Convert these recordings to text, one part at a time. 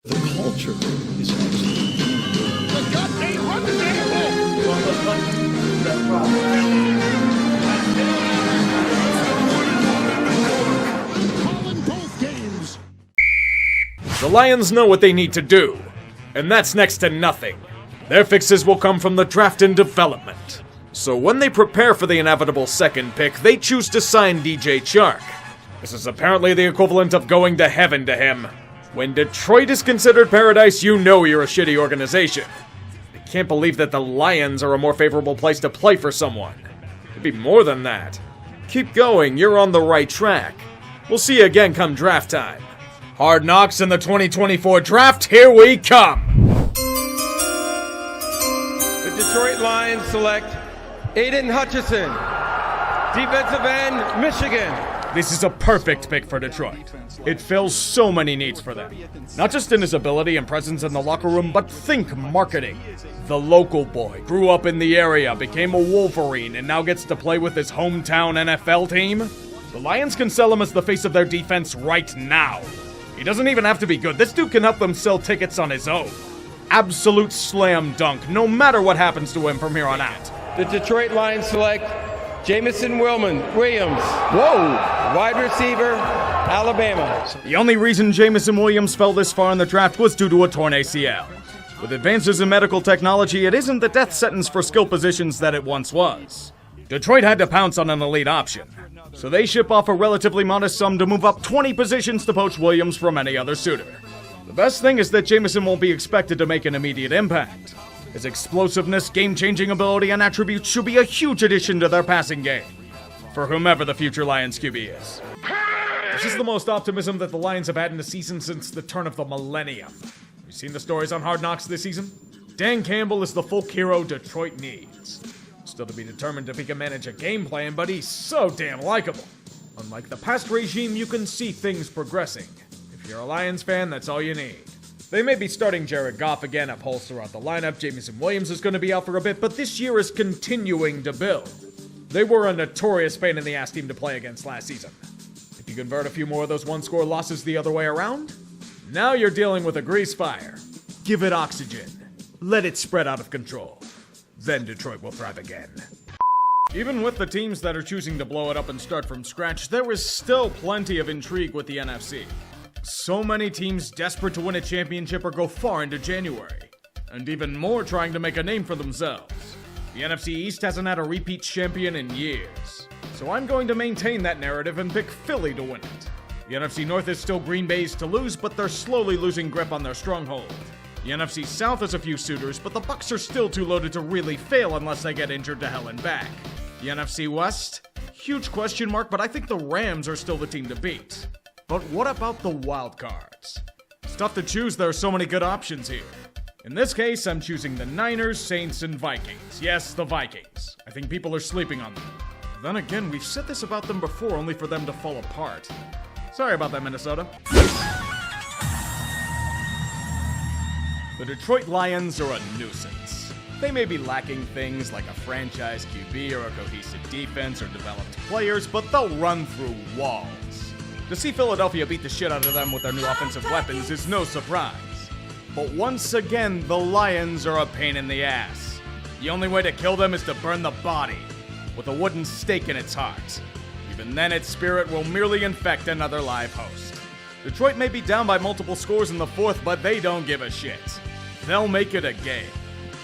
The culture is absolutely... The gut ain't running Calling both games. The Lions know what they need to do, and that's next to nothing. Their fixes will come from the draft and development. So when they prepare for the inevitable second pick, they choose to sign DJ Chark. This is apparently the equivalent of going to heaven to him. When Detroit is considered paradise, you know you're a shitty organization. I can't believe that the Lions are a more favorable place to play for someone. It'd be more than that. Keep going, you're on the right track. We'll see you again come draft time. Hard Knocks in the 2024 draft, here we come! The Detroit Lions select Aiden Hutchinson, defensive end, Michigan. This is a perfect pick for Detroit. It fills so many needs for them. Not just in his ability and presence in the locker room, but think marketing. The local boy grew up in the area, became a Wolverine, and now gets to play with his hometown NFL team. The Lions can sell him as the face of their defense right now. He doesn't even have to be good. This dude can help them sell tickets on his own. Absolute slam dunk, no matter what happens to him from here on out. The Detroit Lions select Jamison Williams, wide receiver, Alabama. The only reason Jamison Williams fell this far in the draft was due to a torn ACL. With advances in medical technology, it isn't the death sentence for skill positions that it once was. Detroit had to pounce on an elite option, so they ship off a relatively modest sum to move up 20 positions to poach Williams from any other suitor. The best thing is that Jamison won't be expected to make an immediate impact. His explosiveness, game-changing ability, and attributes should be a huge addition to their passing game, for whomever the future Lions QB is. This is the most optimism that the Lions have had in a season since the turn of the millennium. You've seen the stories on Hard Knocks this season? Dan Campbell is the folk hero Detroit needs. Still to be determined if he can manage a game plan, but he's so damn likable. Unlike the past regime, you can see things progressing. If you're a Lions fan, that's all you need. They may be starting Jared Goff again at holes throughout the lineup. Jamison Williams is going to be out for a bit, but this year is continuing to build. They were a notorious pain in the ass team to play against last season. If you convert a few more of those one-score losses the other way around, now you're dealing with a grease fire. Give it oxygen. Let it spread out of control. Then Detroit will thrive again. Even with the teams that are choosing to blow it up and start from scratch, there is still plenty of intrigue with the NFC. So many teams desperate to win a championship or go far into January. And even more trying to make a name for themselves. The NFC East hasn't had a repeat champion in years. So I'm going to maintain that narrative and pick Philly to win it. The NFC North is still Green Bay's to lose, but they're slowly losing grip on their stronghold. The NFC South has a few suitors, but the Bucs are still too loaded to really fail unless they get injured to hell and back. The NFC West? Huge question mark, but I think the Rams are still the team to beat. But what about the wild cards? It's tough to choose, there are so many good options here. In this case, I'm choosing the Niners, Saints, and Vikings. Yes, the Vikings. I think people are sleeping on them. Then again, we've said this about them before, only for them to fall apart. Sorry about that, Minnesota. The Detroit Lions are a nuisance. They may be lacking things like a franchise QB or a cohesive defense or developed players, but they'll run through walls. To see Philadelphia beat the shit out of them with their new offensive weapons is no surprise. But once again, the Lions are a pain in the ass. The only way to kill them is to burn the body, with a wooden stake in its heart. Even then, its spirit will merely infect another live host. Detroit may be down by multiple scores in the fourth, but they don't give a shit. They'll make it a game.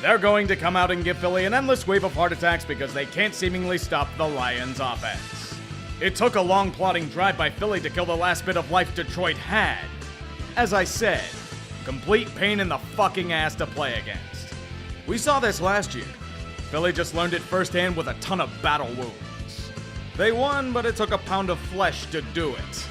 They're going to come out and give Philly an endless wave of heart attacks because they can't seemingly stop the Lions' offense. It took a long plotting drive by Philly to kill the last bit of life Detroit had. As I said, complete pain in the fucking ass to play against. We saw this last year. Philly just learned it firsthand with a ton of battle wounds. They won, but it took a pound of flesh to do it.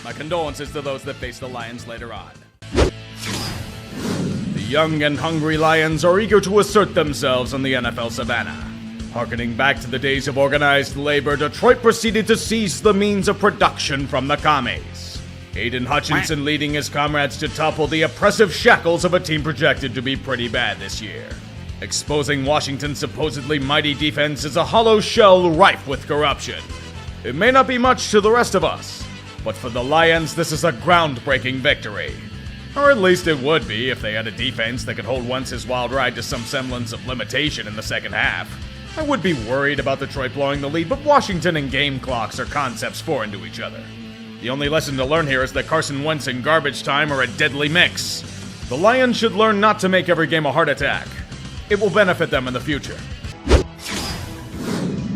My condolences to those that face the Lions later on. The young and hungry Lions are eager to assert themselves on the NFL savannah. Harkening back to the days of organized labor, Detroit proceeded to seize the means of production from the commies. Aiden Hutchinson leading his comrades to topple the oppressive shackles of a team projected to be pretty bad this year. Exposing Washington's supposedly mighty defense is a hollow shell rife with corruption. It may not be much to the rest of us, but for the Lions, this is a groundbreaking victory. Or at least it would be if they had a defense that could hold Wentz's wild ride to some semblance of limitation in the second half. I would be worried about Detroit blowing the lead, but Washington and game clocks are concepts foreign to each other. The only lesson to learn here is that Carson Wentz and garbage time are a deadly mix. The Lions should learn not to make every game a heart attack. It will benefit them in the future.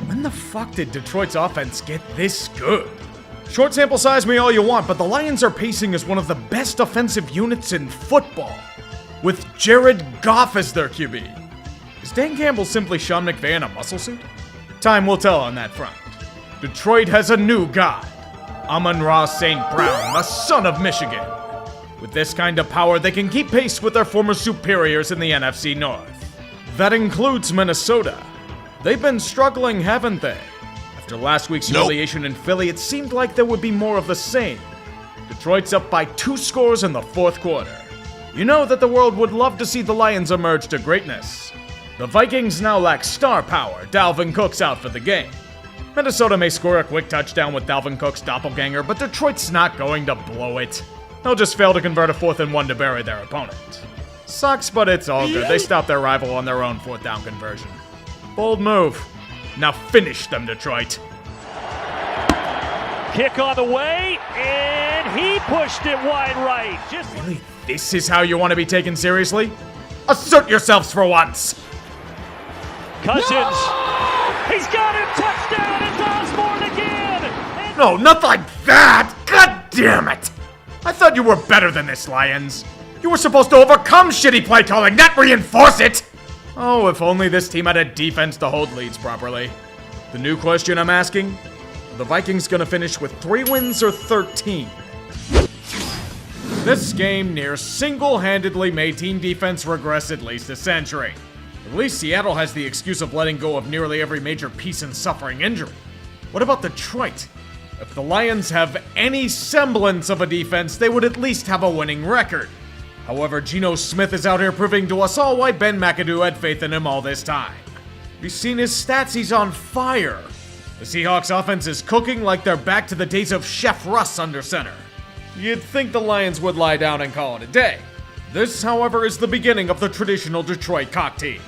When the fuck did Detroit's offense get this good? Short sample size me all you want, but the Lions are pacing as one of the best offensive units in football, with Jared Goff as their QB. Is Dan Campbell simply Sean McVay in a muscle suit? Time will tell on that front. Detroit has a new god, Amon-Ra St. Brown, the son of Michigan. With this kind of power, they can keep pace with their former superiors in the NFC North. That includes Minnesota. They've been struggling, haven't they? After last week's humiliation in Philly, it seemed like there would be more of the same. Detroit's up by 2 scores in the fourth quarter. You know that the world would love to see the Lions emerge to greatness. The Vikings now lack star power. Dalvin Cook's out for the game. Minnesota may score a quick touchdown with Dalvin Cook's doppelganger, but Detroit's not going to blow it. They'll just fail to convert a 4th and 1 to bury their opponent. Sucks, but it's all good. They stopped their rival on their own 4th down conversion. Bold move. Now finish them, Detroit. Kick on the way, and he pushed it wide right. Really? This is how you want to be taken seriously? Assert yourselves for once! Cousins. No! He's got him. Touchdown. It's Osborne again. No, not like that! God damn it! I thought you were better than this, Lions. You were supposed to overcome shitty play calling, not reinforce it! Oh, if only this team had a defense to hold leads properly. The new question I'm asking, are the Vikings gonna finish with 3 wins or 13? This game near single-handedly made team defense regress at least a century. At least Seattle has the excuse of letting go of nearly every major piece and suffering injury. What about Detroit? If the Lions have any semblance of a defense, they would at least have a winning record. However, Geno Smith is out here proving to us all why Ben McAdoo had faith in him all this time. You've seen his stats, he's on fire. The Seahawks offense is cooking like they're back to the days of Chef Russ under center. You'd think the Lions would lie down and call it a day. This, however, is the beginning of the traditional Detroit cock teams.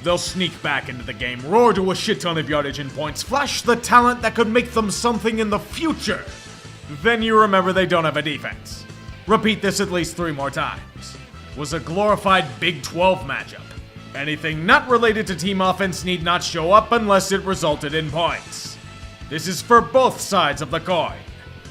They'll sneak back into the game, roar to a shit ton of yardage and points, flash the talent that could make them something in the future. Then you remember they don't have a defense. Repeat this at least 3 more times. Was a glorified Big 12 matchup. Anything not related to team offense need not show up unless it resulted in points. This is for both sides of the coin.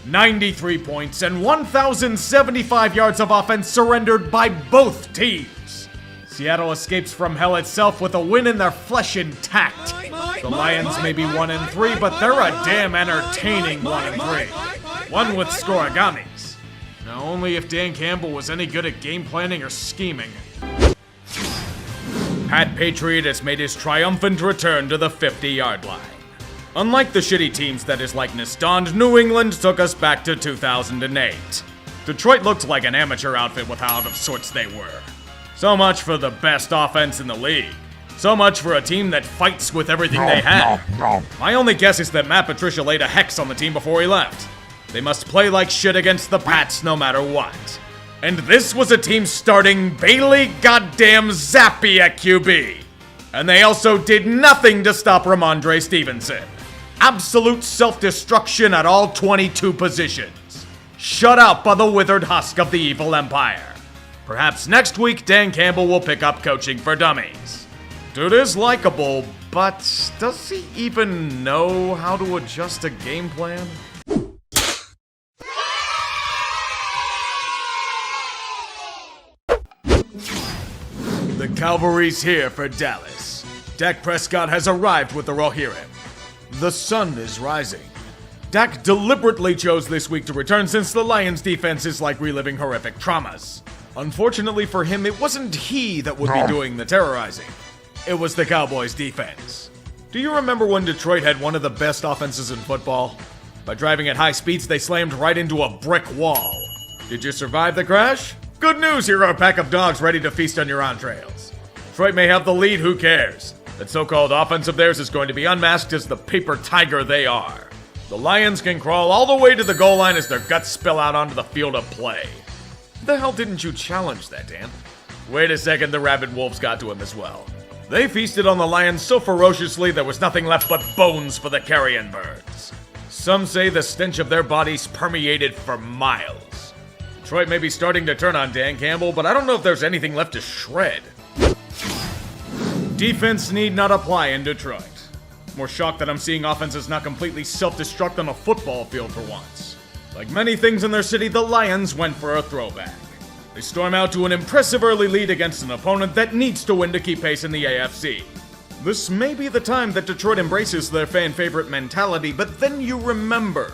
93 points and 1,075 yards of offense surrendered by both teams. Seattle escapes from hell itself with a win in their flesh intact. The Lions may be 1-3, but they're a damn entertaining 1-3. One with scoregamis. Now only if Dan Campbell was any good at game planning or scheming. Pat Patriot has made his triumphant return to the 50-yard line. Unlike the shitty teams that his likeness donned, New England took us back to 2008. Detroit looked like an amateur outfit with how out of sorts they were. So much for the best offense in the league. So much for a team that fights with everything they have. My only guess is that Matt Patricia laid a hex on the team before he left. They must play like shit against the Pats no matter what. And this was a team starting Bailey goddamn Zappi at QB. And they also did nothing to stop Ramondre Stevenson. Absolute self-destruction at all 22 positions. Shut out by the withered husk of the evil empire. Perhaps next week Dan Campbell will pick up coaching for dummies. Dude is likable, but does he even know how to adjust a game plan? The cavalry's here for Dallas. Dak Prescott has arrived with the Rohirrim. The sun is rising. Dak deliberately chose this week to return since the Lions' defense is like reliving horrific traumas. Unfortunately for him, it wasn't he that would be doing the terrorizing. It was the Cowboys' defense. Do you remember when Detroit had one of the best offenses in football? By driving at high speeds, they slammed right into a brick wall. Did you survive the crash? Good news, you're a pack of dogs ready to feast on your entrails. Detroit may have the lead, who cares? That so-called offense of theirs is going to be unmasked as the paper tiger they are. The Lions can crawl all the way to the goal line as their guts spill out onto the field of play. The hell didn't you challenge that, Dan? Wait a second, the rabid wolves got to him as well. They feasted on the lions so ferociously there was nothing left but bones for the carrion birds. Some say the stench of their bodies permeated for miles. Detroit may be starting to turn on Dan Campbell, but I don't know if there's anything left to shred. Defense need not apply in Detroit. More shocked that I'm seeing offenses not completely self-destruct on a football field for once. Like many things in their city, the Lions went for a throwback. They storm out to an impressive early lead against an opponent that needs to win to keep pace in the AFC. This may be the time that Detroit embraces their fan-favorite mentality, but then you remember,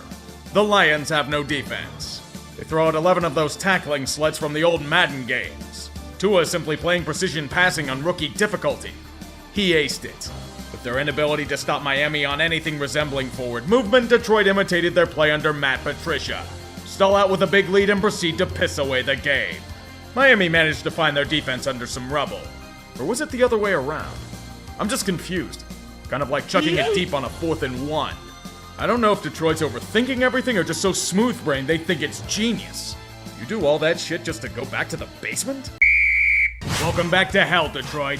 the Lions have no defense. They throw out 11 of those tackling sleds from the old Madden games. Tua is simply playing precision passing on rookie difficulty. He aced it. With their inability to stop Miami on anything resembling forward movement, Detroit imitated their play under Matt Patricia. Stall out with a big lead and proceed to piss away the game. Miami managed to find their defense under some rubble. Or was it the other way around? I'm just confused. Kind of like chucking it deep on a 4th and 1. I don't know if Detroit's overthinking everything or just so smooth-brained they think it's genius. You do all that shit just to go back to the basement? Welcome back to hell, Detroit.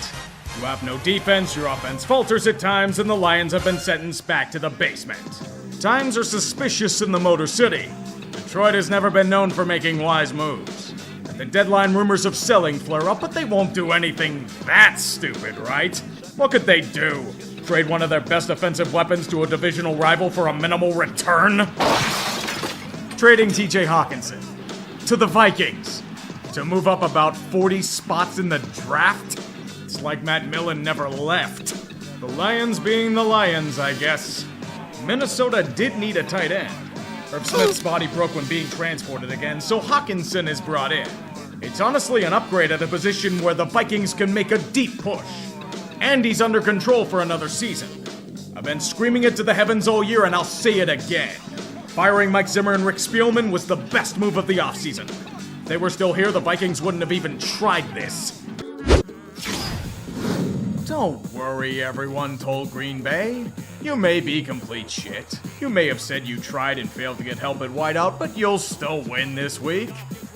You have no defense, your offense falters at times, and the Lions have been sentenced back to the basement. Times are suspicious in the Motor City. Detroit has never been known for making wise moves. At the deadline, rumors of selling flare up, but they won't do anything that stupid, right? What could they do? Trade one of their best offensive weapons to a divisional rival for a minimal return? Trading TJ Hawkinson to the Vikings to move up about 40 spots in the draft? It's like Matt Millen never left. The Lions being the Lions, I guess. Minnesota did need a tight end. Herb Smith's body broke when being transported again, so Hawkinson is brought in. It's honestly an upgrade at a position where the Vikings can make a deep push. And he's under control for another season. I've been screaming it to the heavens all year, and I'll say it again. Firing Mike Zimmer and Rick Spielman was the best move of the offseason. If they were still here, the Vikings wouldn't have even tried this. Don't worry, everyone told Green Bay. You may be complete shit. You may have said you tried and failed to get help at wideout, but you'll still win this week.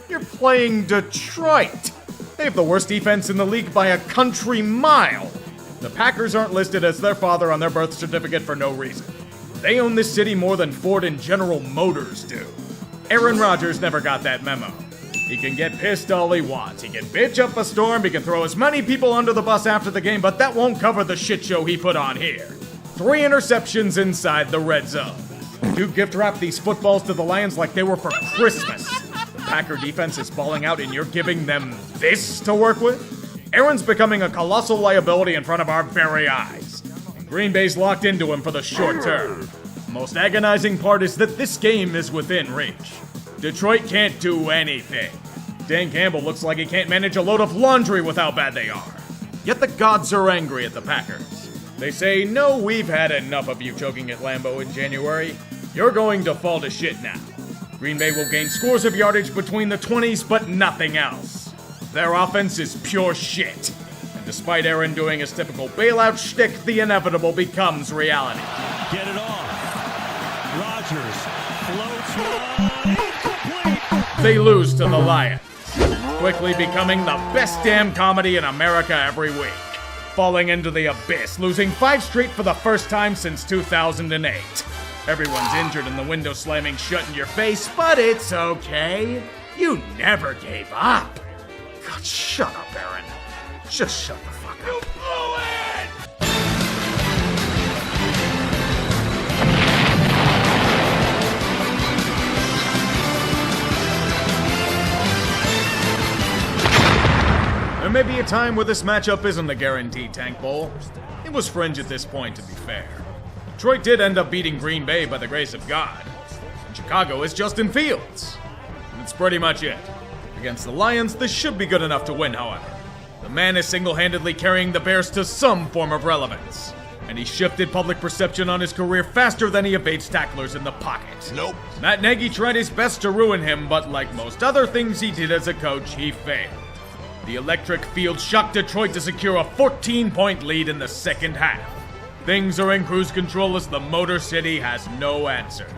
You're playing Detroit. They have the worst defense in the league by a country mile. The Packers aren't listed as their father on their birth certificate for no reason. They own this city more than Ford and General Motors do. Aaron Rodgers never got that memo. He can get pissed all he wants. He can bitch up a storm. He can throw as many people under the bus after the game, but that won't cover the shit show he put on here. 3 interceptions inside the red zone. You gift wrap these footballs to the Lions like they were for Christmas. The Packer defense is balling out and you're giving them this to work with? Aaron's becoming a colossal liability in front of our very eyes. And Green Bay's locked into him for the short term. The most agonizing part is that this game is within reach. Detroit can't do anything. Dan Campbell looks like he can't manage a load of laundry with how bad they are. Yet the gods are angry at the Packers. They say, no, we've had enough of you choking at Lambeau in January. You're going to fall to shit now. Green Bay will gain scores of yardage between the 20s, but nothing else. Their offense is pure shit. And despite Aaron doing his typical bailout shtick, the inevitable becomes reality. Get it off. Rodgers floats one. Incomplete. They lose to the Lions, quickly becoming the best damn comedy in America every week. Falling into the abyss, losing 5 straight for the first time since 2008. Everyone's injured and the window slamming shut in your face, but it's okay. You never gave up. God, shut up, Aaron. Just shut the fuck up. You blew it! There may be a time where this matchup isn't a guaranteed tank bowl. It was fringe at this point, to be fair. Detroit did end up beating Green Bay by the grace of God. And Chicago is Justin Fields. And that's pretty much it. Against the Lions, this should be good enough to win, however. The man is single-handedly carrying the Bears to some form of relevance. And he shifted public perception on his career faster than he evades tacklers in the pocket. Nope. Matt Nagy tried his best to ruin him, but like most other things he did as a coach, he failed. The electric field shocked Detroit to secure a 14-point lead in the second half. Things are in cruise control as the Motor City has no answers.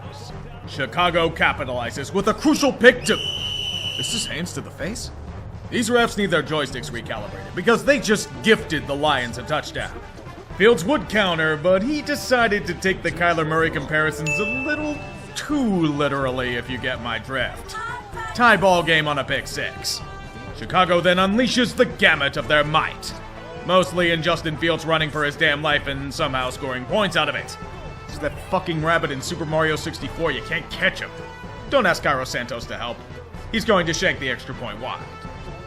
Chicago capitalizes with a crucial pick to... This is hands to the face? These refs need their joysticks recalibrated because they just gifted the Lions a touchdown. Fields would counter, but he decided to take the Kyler Murray comparisons a little too literally, if you get my drift. Tie ball game on a pick six. Chicago then unleashes the gamut of their might. Mostly in Justin Fields running for his damn life and somehow scoring points out of it. It's that fucking rabbit in Super Mario 64, you can't catch him. Don't ask Cairo Santos to help. He's going to shank the extra point wide.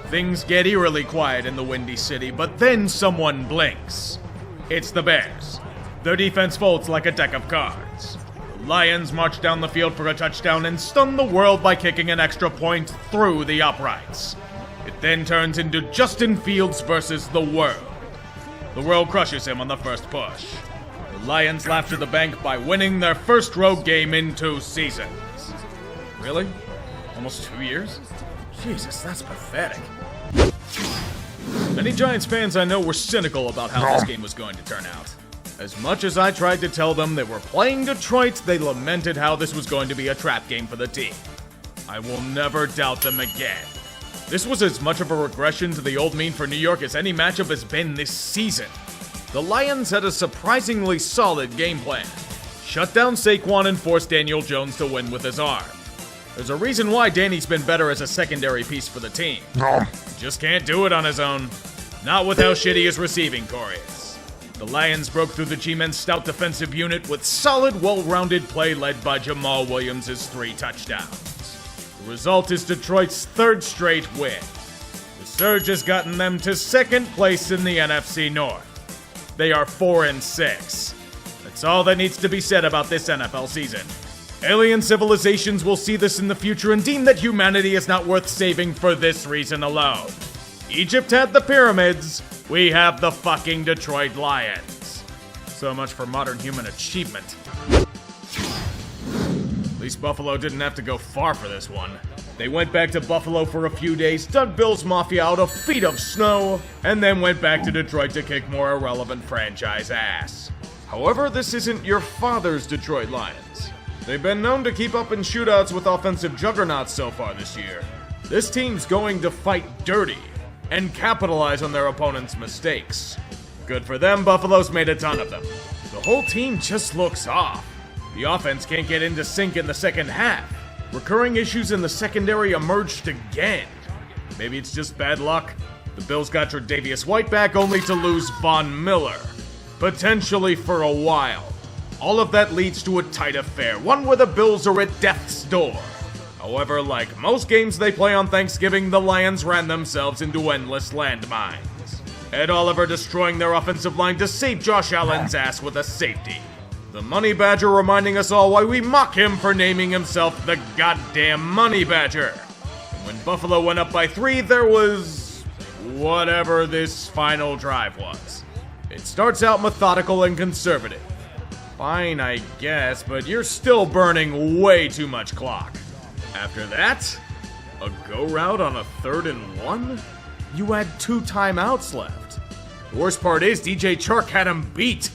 Things get eerily quiet in the Windy City, but then someone blinks. It's the Bears. Their defense folds like a deck of cards. The Lions march down the field for a touchdown and stun the world by kicking an extra point through the uprights. It then turns into Justin Fields versus the world. The world crushes him on the first push. The Lions laugh to the bank by winning their first road game in 2 seasons. Really? Almost 2 years? Jesus, that's pathetic. Many Giants fans I know were cynical about how this game was going to turn out. As much as I tried to tell them they were playing Detroit, they lamented how this was going to be a trap game for the team. I will never doubt them again. This was as much of a regression to the old mean for New York as any matchup has been this season. The Lions had a surprisingly solid game plan. Shut down Saquon and force Daniel Jones to win with his arm. There's a reason why Danny's been better as a secondary piece for the team. Just can't do it on his own. Not with how shitty his receiving core is. The Lions broke through the G-Men's stout defensive unit with solid, well-rounded play led by Jamal Williams' 3 touchdowns. The result is Detroit's 3rd straight win. The surge has gotten them to 2nd place in the NFC North. They are 4-6. That's all that needs to be said about this NFL season. Alien civilizations will see this in the future and deem that humanity is not worth saving for this reason alone. Egypt had the pyramids, we have the fucking Detroit Lions. So much for modern human achievement. At least Buffalo didn't have to go far for this one. They went back to Buffalo for a few days, dug Bills Mafia out of feet of snow, and then went back to Detroit to kick more irrelevant franchise ass. However, this isn't your father's Detroit Lions. They've been known to keep up in shootouts with offensive juggernauts so far this year. This team's going to fight dirty and capitalize on their opponent's mistakes. Good for them, Buffalo's made a ton of them. The whole team just looks off. The offense can't get into sync in the second half. Recurring issues in the secondary emerged again. Maybe it's just bad luck. The Bills got Tre'Davious White back only to lose Von Miller. Potentially for a while. All of that leads to a tight affair, one where the Bills are at death's door. However, like most games they play on Thanksgiving, the Lions ran themselves into endless landmines. Ed Oliver destroying their offensive line to save Josh Allen's ass with a safety. The Money Badger reminding us all why we mock him for naming himself the goddamn Money Badger. And when Buffalo went up by 3, there was whatever this final drive was. It starts out methodical and conservative. Fine, I guess, but you're still burning way too much clock. After that, a go route on a 3rd and 1? You had 2 timeouts left. The worst part is DJ Chark had him beat.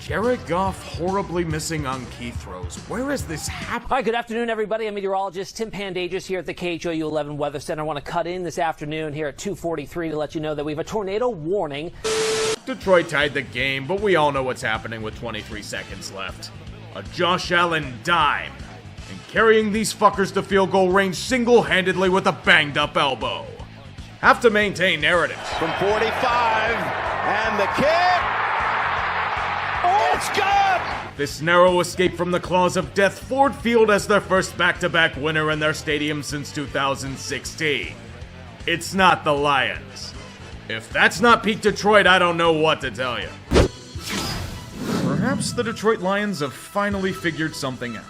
Jared Goff horribly missing on key throws. Where is this happening? Hi, good afternoon, everybody. I'm meteorologist Tim Pandages here at the KHOU 11 Weather Center. I want to cut in this afternoon here at 2:43 to let you know that we have a tornado warning. Detroit tied the game, but we all know what's happening with 23 seconds left. A Josh Allen dime, and carrying these fuckers to field goal range single-handedly with a banged-up elbow. Have to maintain narrative. From 45, and the kick. Oh, it's good! This narrow escape from the claws of death Ford Field as their first back-to-back winner in their stadium since 2016. It's not the Lions. If that's not peak Detroit, I don't know what to tell you. Perhaps the Detroit Lions have finally figured something out.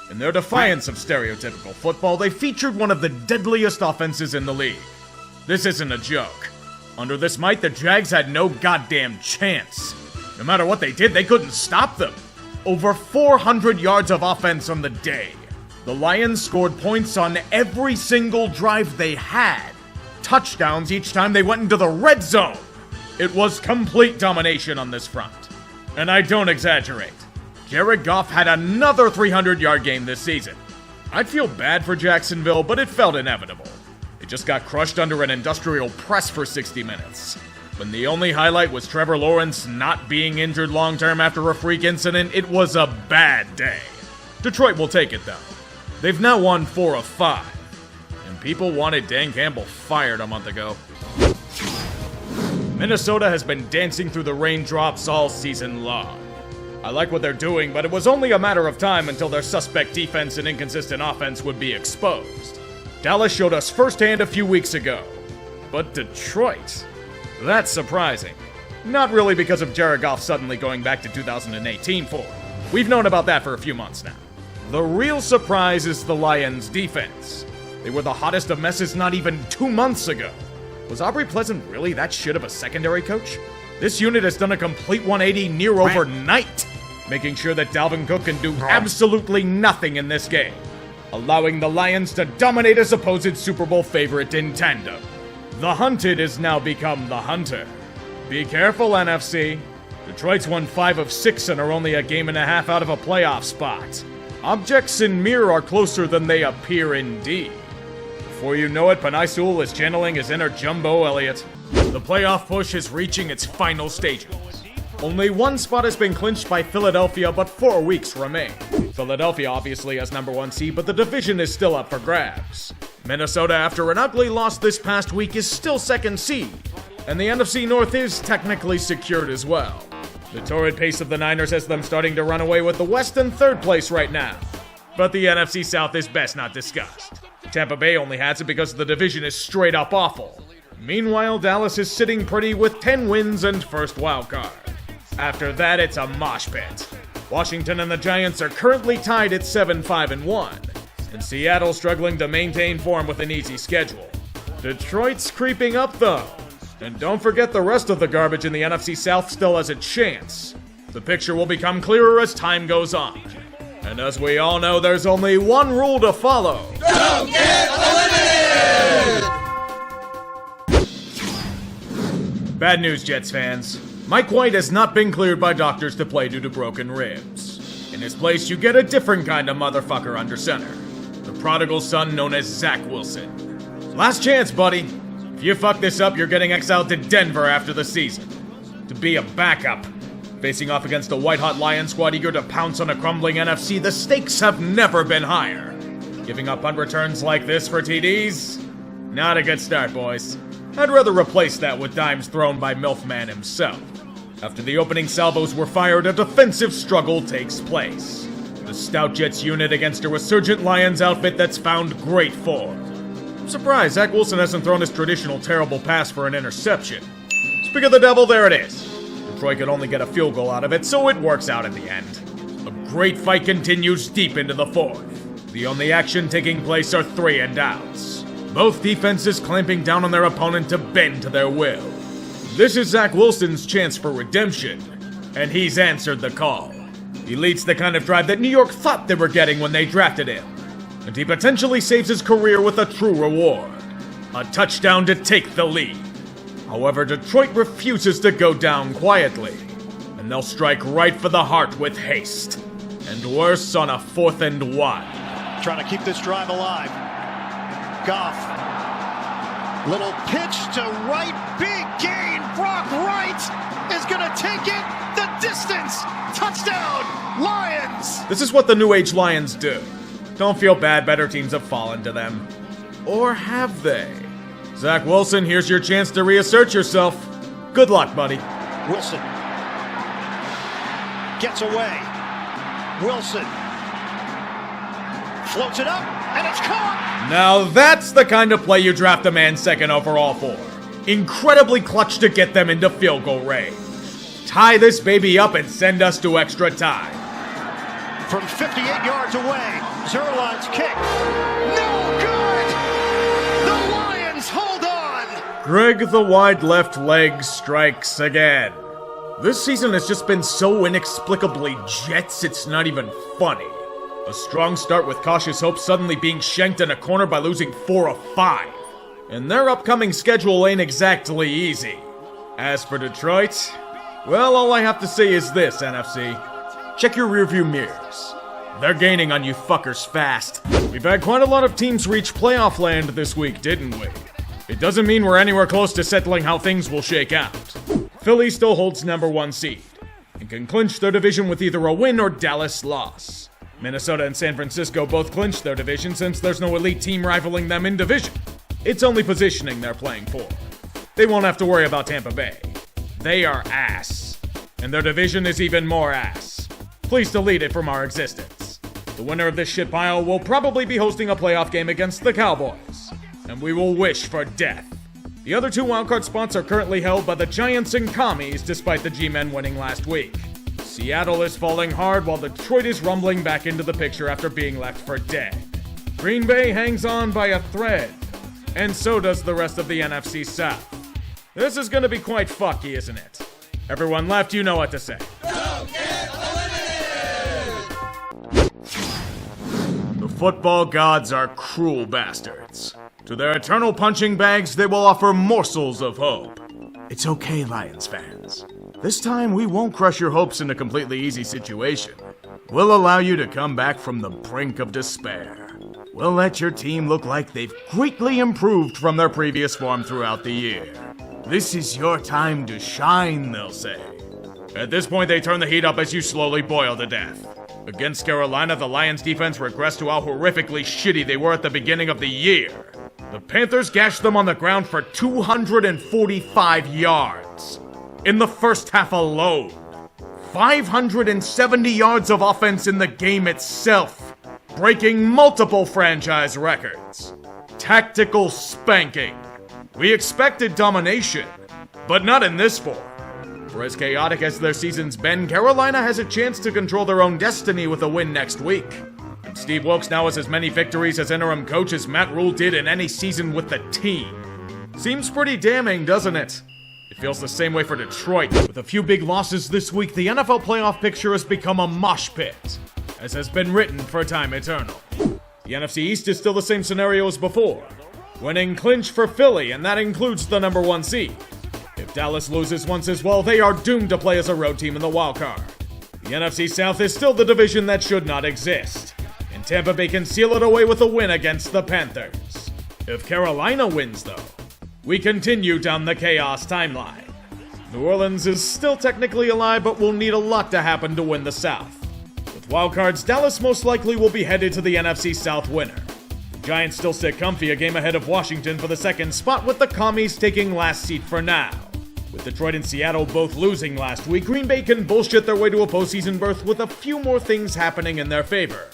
In their defiance of stereotypical football, they featured one of the deadliest offenses in the league. This isn't a joke. Under this might, the Jags had no goddamn chance. No matter what they did, they couldn't stop them. Over 400 yards of offense on the day. The Lions scored points on every single drive they had. Touchdowns each time they went into the red zone. It was complete domination on this front. And I don't exaggerate. Jared Goff had another 300-yard game this season. I'd feel bad for Jacksonville, but it felt inevitable. It just got crushed under an industrial press for 60 minutes. When the only highlight was Trevor Lawrence not being injured long-term after a freak incident, it was a bad day. Detroit will take it, though. They've now won 4 of 5. And people wanted Dan Campbell fired a month ago. Minnesota has been dancing through the raindrops all season long. I like what they're doing, but it was only a matter of time until their suspect defense and inconsistent offense would be exposed. Dallas showed us firsthand a few weeks ago. But Detroit? That's surprising. Not really because of Jared Goff suddenly going back to 2018 form. We've known about that for a few months now. The real surprise is the Lions' defense. They were the hottest of messes not even 2 months ago. Was Aubrey Pleasant really that shit of a secondary coach? This unit has done a complete 180 near overnight, making sure that Dalvin Cook can do absolutely nothing in this game, allowing the Lions to dominate a supposed Super Bowl favorite in tandem. The hunted has now become the hunter. Be careful, NFC. Detroit's won 5 of 6 and are only a game and a half out of a playoff spot. Objects in mirror are closer than they appear indeed. Before you know it, Panay Sewell is channeling his inner Jumbo Elliott. The playoff push is reaching its final stages. Only one spot has been clinched by Philadelphia, but 4 weeks remain. Philadelphia obviously has number 1 seed, but the division is still up for grabs. Minnesota, after an ugly loss this past week, is still 2nd seed, and the NFC North is technically secured as well. The torrid pace of the Niners has them starting to run away with the West in 3rd place right now. But the NFC South is best not discussed. Tampa Bay only has it because the division is straight up awful. Meanwhile, Dallas is sitting pretty with 10 wins and first wildcard. After that, it's a mosh pit. Washington and the Giants are currently tied at 7-5-1, and Seattle struggling to maintain form with an easy schedule. Detroit's creeping up though, and don't forget the rest of the garbage in the NFC South still has a chance. The picture will become clearer as time goes on. And as we all know, there's only one rule to follow. Don't get eliminated! Bad news, Jets fans. Mike White has not been cleared by doctors to play due to broken ribs. In his place, you get a different kind of motherfucker under center. The prodigal son known as Zach Wilson. Last chance, buddy. If you fuck this up, you're getting exiled to Denver after the season. To be a backup. Facing off against a white-hot Lion squad eager to pounce on a crumbling NFC, the stakes have never been higher. Giving up punt returns like this for TDs? Not a good start, boys. I'd rather replace that with dimes thrown by Milfman himself. After the opening salvos were fired, a defensive struggle takes place. The stout Jets unit against a resurgent Lions outfit that's found great form. I'm surprised Zach Wilson hasn't thrown his traditional terrible pass for an interception. Speak of the devil, there it is. Detroit could only get a field goal out of it, so it works out in the end. A great fight continues deep into the 4th. The only action taking place are 3 and outs. Both defenses clamping down on their opponent to bend to their will. This is Zach Wilson's chance for redemption, and he's answered the call. He leads the kind of drive that New York thought they were getting when they drafted him, and he potentially saves his career with a true reward. A touchdown to take the lead. However, Detroit refuses to go down quietly, and they'll strike right for the heart with haste. And worse on a 4th and 1. Trying to keep this drive alive. Goff. Little pitch to right. Big gain. Brock Wright is going to take it the distance. Touchdown, Lions. This is what the New Age Lions do. Don't feel bad, better teams have fallen to them. Or have they? Zach Wilson, here's your chance to reassert yourself. Good luck, buddy. Wilson gets away. Wilson floats it up, and it's caught! Now that's the kind of play you draft a man 2nd overall for. Incredibly clutch to get them into field goal range. Tie this baby up and send us to extra time. From 58 yards away, Zerline's kick. No good! The Lions hold on! Greg the wide left leg strikes again. This season has just been so inexplicably Jets, it's not even funny. A strong start with cautious hope suddenly being shanked in a corner by losing 4 of 5. And their upcoming schedule ain't exactly easy. As for Detroit, well, all I have to say is this, NFC. Check your rearview mirrors. They're gaining on you fuckers fast. We've had quite a lot of teams reach playoff land this week, didn't we? It doesn't mean we're anywhere close to settling how things will shake out. Philly still holds #1 seed and can clinch their division with either a win or Dallas loss. Minnesota and San Francisco both clinched their division since there's no elite team rivaling them in division. It's only positioning they're playing for. They won't have to worry about Tampa Bay. They are ass. And their division is even more ass. Please delete it from our existence. The winner of this shit pile will probably be hosting a playoff game against the Cowboys. And we will wish for death. The other 2 wildcard spots are currently held by the Giants and Commies despite the G-Men winning last week. Seattle is falling hard while Detroit is rumbling back into the picture after being left for dead. Green Bay hangs on by a thread. And so does the rest of the NFC South. This is gonna be quite fucky, isn't it? Everyone left, you know what to say. Don't get eliminated! The football gods are cruel bastards. To their eternal punching bags, they will offer morsels of hope. It's okay, Lions fans. This time, we won't crush your hopes in a completely easy situation. We'll allow you to come back from the brink of despair. We'll let your team look like they've greatly improved from their previous form throughout the year. This is your time to shine, they'll say. At this point, they turn the heat up as you slowly boil to death. Against Carolina, the Lions defense regressed to how horrifically shitty they were at the beginning of the year. The Panthers gashed them on the ground for 245 yards. In the first half alone. 570 yards of offense in the game itself, breaking multiple franchise records. Tactical spanking. We expected domination, but not in this form. For as chaotic as their season's been, Carolina has a chance to control their own destiny with a win next week. And Steve Wilkes now has as many victories as interim coach as Matt Rule did in any season with the team. Seems pretty damning, doesn't it? It feels the same way for Detroit. With a few big losses this week, the NFL playoff picture has become a mosh pit, as has been written for time eternal. The NFC East is still the same scenario as before. Winning clinch for Philly, and that includes the #1 seed. If Dallas loses once as well, they are doomed to play as a road team in the wild card. The NFC South is still the division that should not exist, and Tampa Bay can seal it away with a win against the Panthers. If Carolina wins, though, we continue down the chaos timeline. New Orleans is still technically alive, but will need a lot to happen to win the South. With wildcards, Dallas most likely will be headed to the NFC South winner. The Giants still sit comfy, a game ahead of Washington for the second spot, with the Commies taking last seat for now. With Detroit and Seattle both losing last week, Green Bay can bullshit their way to a postseason berth with a few more things happening in their favor.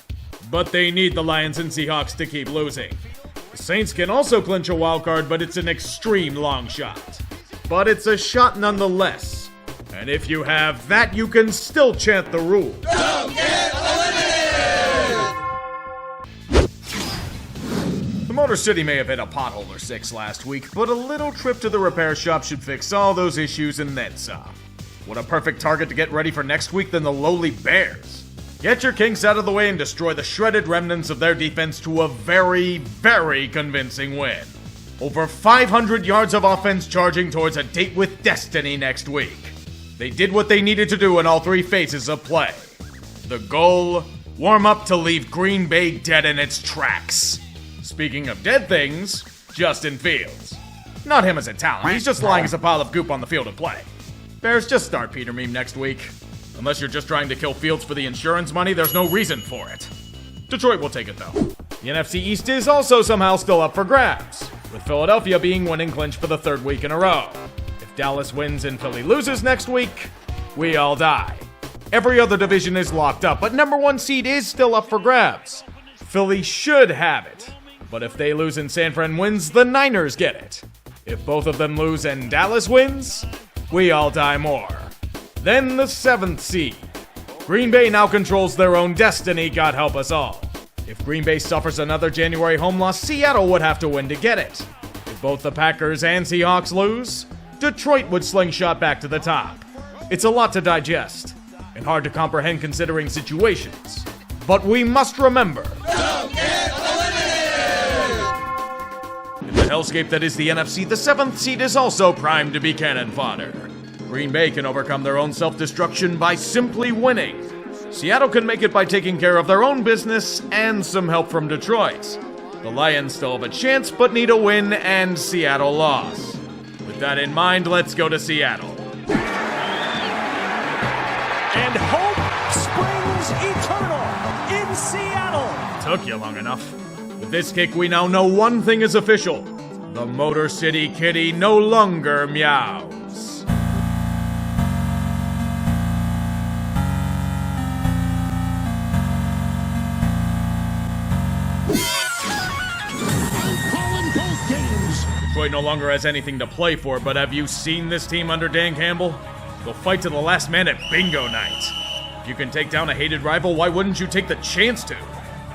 But they need the Lions and Seahawks to keep losing. The Saints can also clinch a wild card, but it's an extreme long shot. But it's a shot nonetheless. And if you have that, you can still chant the rule. Don't get eliminated! The Motor City may have hit a pothole or 6 last week, but a little trip to the repair shop should fix all those issues and then some. What a perfect target to get ready for next week than the lowly Bears. Get your kinks out of the way and destroy the shredded remnants of their defense to a very, very convincing win. Over 500 yards of offense charging towards a date with destiny next week. They did what they needed to do in all 3 phases of play. The goal, warm up to leave Green Bay dead in its tracks. Speaking of dead things, Justin Fields. Not him as a talent, he's just lying as a pile of goop on the field of play. Bears, just start Peter Meme next week. Unless you're just trying to kill Fields for the insurance money, there's no reason for it. Detroit will take it though. The NFC East is also somehow still up for grabs, with Philadelphia being winning clinch for the 3rd week in a row. If Dallas wins and Philly loses next week, we all die. Every other division is locked up, but #1 seed is still up for grabs. Philly should have it. But if they lose and San Fran wins, the Niners get it. If both of them lose and Dallas wins, we all die more. Then the 7th seed. Green Bay now controls their own destiny, God help us all. If Green Bay suffers another January home loss, Seattle would have to win to get it. If both the Packers and Seahawks lose, Detroit would slingshot back to the top. It's a lot to digest, and hard to comprehend considering situations. But we must remember, Don't get eliminated! in the hellscape that is the NFC, the 7th seed is also primed to be cannon fodder. Green Bay can overcome their own self-destruction by simply winning. Seattle can make it by taking care of their own business and some help from Detroit. The Lions still have a chance, but need a win, and Seattle lost. With that in mind, let's go to Seattle. And hope springs eternal in Seattle. Took you long enough. With this kick, we now know one thing is official. The Motor City Kitty no longer meows. Detroit no longer has anything to play for, but have you seen this team under Dan Campbell? They'll fight to the last man at bingo night. If you can take down a hated rival, why wouldn't you take the chance to?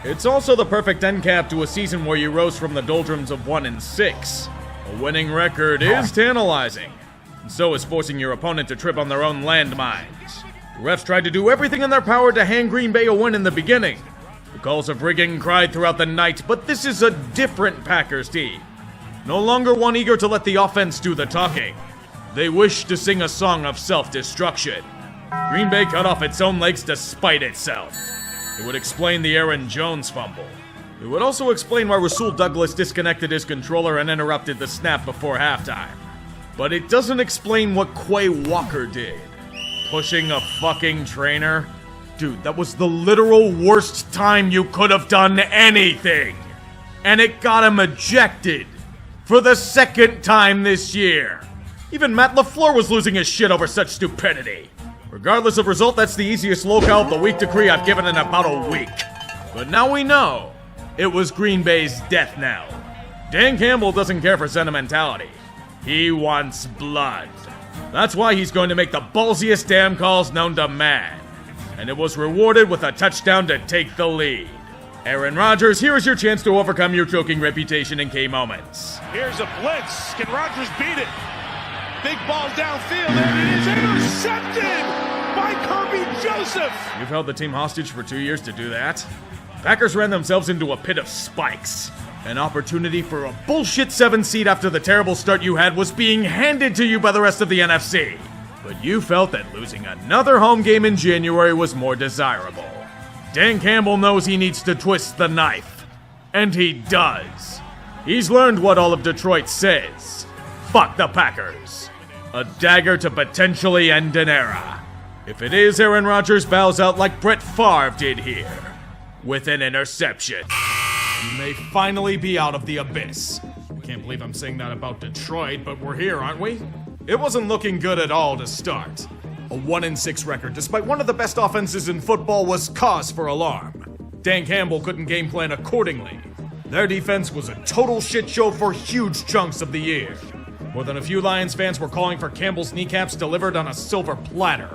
It's also the perfect end cap to a season where you rose from the doldrums of 1-6. A winning record is tantalizing, and so is forcing your opponent to trip on their own landmines. The refs tried to do everything in their power to hand Green Bay a win in the beginning. The calls of rigging cried throughout the night, but this is a different Packers team. No longer one eager to let the offense do the talking. They wish to sing a song of self-destruction. Green Bay cut off its own legs to spite itself. It would explain the Aaron Jones fumble. It would also explain why Rasul Douglas disconnected his controller and interrupted the snap before halftime. But it doesn't explain what Quay Walker did. Pushing a fucking trainer? Dude, that was the literal worst time you could have done anything. And it got him ejected. For the second time this year. Even Matt LaFleur was losing his shit over such stupidity. Regardless of result, that's the easiest locale of the week decree I've given in about a week. But now we know it was Green Bay's death knell. Dan Campbell doesn't care for sentimentality. He wants blood. That's why he's going to make the ballsiest damn calls known to man. And it was rewarded with a touchdown to take the lead. Aaron Rodgers, here is your chance to overcome your choking reputation in key moments. Here's a blitz. Can Rodgers beat it? Big ball downfield, and it is intercepted by Kirby Joseph. You've held the team hostage for 2 years to do that. Packers ran themselves into a pit of spikes. An opportunity for a bullshit 7 seed after the terrible start you had was being handed to you by the rest of the NFC. But you felt that losing another home game in January was more desirable. Dan Campbell knows he needs to twist the knife. And he does. He's learned what all of Detroit says. Fuck the Packers. A dagger to potentially end an era. If it is, Aaron Rodgers bows out like Brett Favre did here. With an interception. We may finally be out of the abyss. Can't believe I'm saying that about Detroit, but we're here, aren't we? It wasn't looking good at all to start. A 1-6 record, despite one of the best offenses in football, was cause for alarm. Dan Campbell couldn't game plan accordingly. Their defense was a total shit show for huge chunks of the year. More than a few Lions fans were calling for Campbell's kneecaps delivered on a silver platter.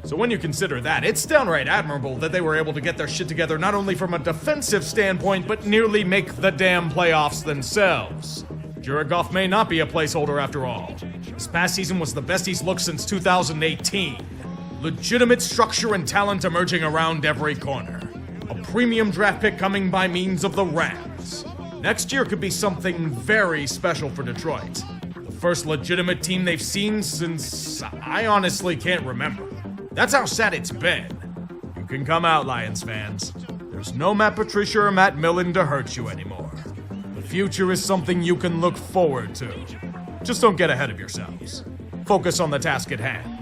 So when you consider that, it's downright admirable that they were able to get their shit together not only from a defensive standpoint, but nearly make the damn playoffs themselves. Jared Goff may not be a placeholder after all. This past season was the best he's looked since 2018. Legitimate structure and talent emerging around every corner. A premium draft pick coming by means of the Rams. Next year could be something very special for Detroit. The first legitimate team they've seen since I honestly can't remember. That's how sad it's been. You can come out, Lions fans. There's no Matt Patricia or Matt Millen to hurt you anymore. The future is something you can look forward to. Just don't get ahead of yourselves. Focus on the task at hand.